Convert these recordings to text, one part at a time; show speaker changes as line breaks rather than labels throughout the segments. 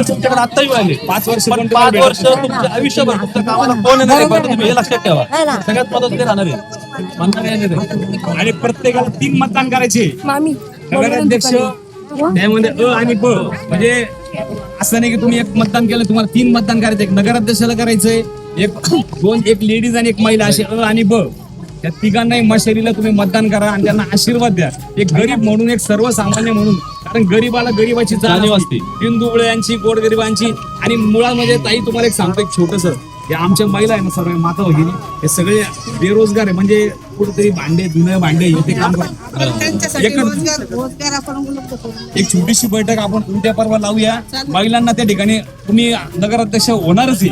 तुमच्याकडे आत्ताही आले
5 वर्ष
पण 5 वर्ष तुमच्या आयुष्यभर फक्त कामाला कोण येणार आहे बरं तुम्ही हे लक्षात ठेवा. सगळ्यात मदत ते राहणार आहे म्हणणार येणार आहे.
आणि प्रत्येकाला 3 मतदान करायचे.
मामी
नगराध्यक्ष त्यामध्ये अ आणि ब म्हणजे असं नाही की तुम्ही एक मतदान केलं तुम्हाला 3 मतदान करायचं. एक नगराध्यक्षाला करायचंय, एक लेडीज आणि एक महिला असे अ आणि ब त्या तिघांनाही मशालीला तुम्ही मतदान करा आणि त्यांना आशीर्वाद द्या. एक गरीब म्हणून, एक सर्वसामान्य म्हणून, कारण गरीबाला गरीबाची जाणीव असते, दिनदुबळ्यांची, गोरगरिबांची. आणि मुळामध्ये ताई तुम्हाला एक सांगतो एक छोटस, हे आमच्या महिला आहे ना सर्व माता भगिनी हे सगळे बेरोजगार आहे. म्हणजे कुठेतरी भांडे धुणं भांडे हे ते काम करतात. एक छोटीशी बैठक आपण उद्या परवा लावूया. महिलांना त्या ठिकाणी तुम्ही नगराध्यक्ष होणारच आहे.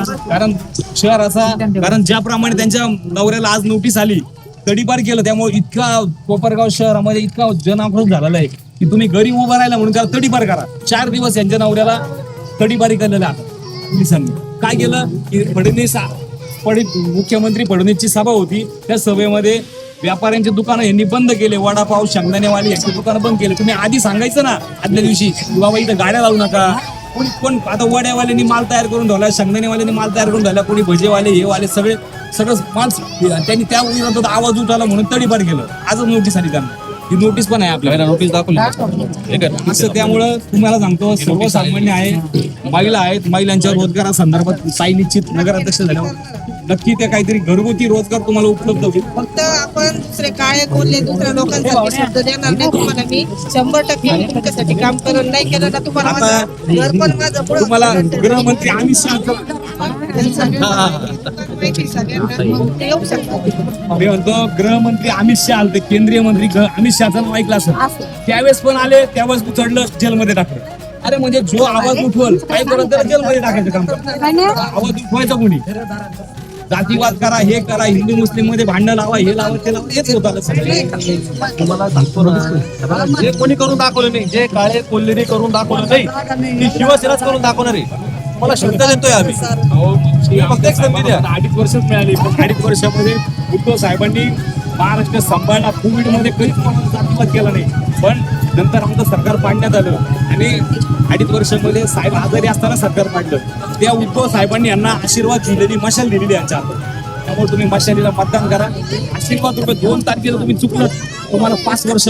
कारण ज्याप्रमाणे त्यांच्या नवऱ्याला आज नोटीस आली, तडीपार केलं, त्यामुळे इतका कोपरगाव शहरामध्ये इतका जनाक्रोश झालेला आहे की तुम्ही गरीब उभा राहिला म्हणून त्याला तडीपार करा. 4 दिवस यांच्या नवऱ्याला तडीपारी केलेला आहे पोलिसांनी. काय केलं की मुख्यमंत्री फडणवीसची सभा होती, त्या सभेमध्ये व्यापाऱ्यांची दुकानं यांनी बंद केले. वडापाव, शेंगदाणेवाली यांची दुकानं बंद केले. तुम्ही आधी सांगायचं ना आदल्या दिवशी बाबा इथं गाड्या लावू नका. कोण आता वड्यावाल्यांनी माल तयार करून ठेवला, शेंगदाणेवाल्यांनी माल तयार करून ठेवला, कोणी भजेवाले हे वाले सगळं माल त्यांनी त्या विरोधात आवाज उठवला म्हणून तडीपार केलं. आजच नोटीस आली त्यांना. ही नोटीस पण आहे आपल्याला, नोटीस दाखवली असं. त्यामुळं तुम्हाला सांगतो सर्वसामान्य आहे, महिला आहेत, महिलांच्या रोजगारासंदर्भात साई निश्चित नगराध्यक्ष झाल्यावर नक्की ते काहीतरी घरगुती रोजगार तुम्हाला उपलब्ध होईल.
फक्त आपण दुसरे काळे कोल्हे दुसऱ्या लोकांसाठी शब्द देणार नाही तुम्हाला. मी 100% तुमच्यासाठी काम करत नाही केलं ना तुम्हाला घर पण माझं
तुम्हाला गृहमंत्री अमित शहा
येऊ शकतात.
मी म्हणतो गृहमंत्री अमित शहा आले, केंद्रीय मंत्री अमित शहाचं नाव ऐकलं असेल, त्यावेळेस पण आले, त्यावेळेस चढलं जेलमध्ये टाकलं. अरे म्हणजे जो आवाज उठवल काय करत त्याला जेलमध्ये टाकायचं काम करत. आवाज उठवायचा कोणी, जातीवाद करा, हे करा, हिंदू मुस्लिम मध्ये भांडण लावा, हे लावा, ते लावा, हेच होत आलं.
तुम्हाला सांगतो ना, जे कोणी करून दाखवलं नाही, जे काळे कोल्हेरी करून दाखवलं नाही, ती शिवसेनाच करून दाखवणार आहे. मला शब्द देतोय आम्ही. फक्त एक संधी द्या.
2.5 वर्षच मिळाली, पण 2.5 वर्षामध्ये उद्धव साहेबांनी महाराष्ट्र सांभाळला. कोविडमध्ये कधीच कोणाला जातीवाद केला नाही, पण नंतर आमचं सरकार पाडण्यात आलं आणि 2.5 वर्षामध्ये साहेब आजारी असताना सरकार पाडलं. त्या उद्धव साहेबांनी यांना आशीर्वाद दिलेली, मशाल दिलेली यांच्या हातात. त्यामुळे तुम्ही मशालीला मतदान करा. आशीर्वाद रुपये 2 तारखेला तुम्ही चुकलं, तुम्हाला 5 वर्ष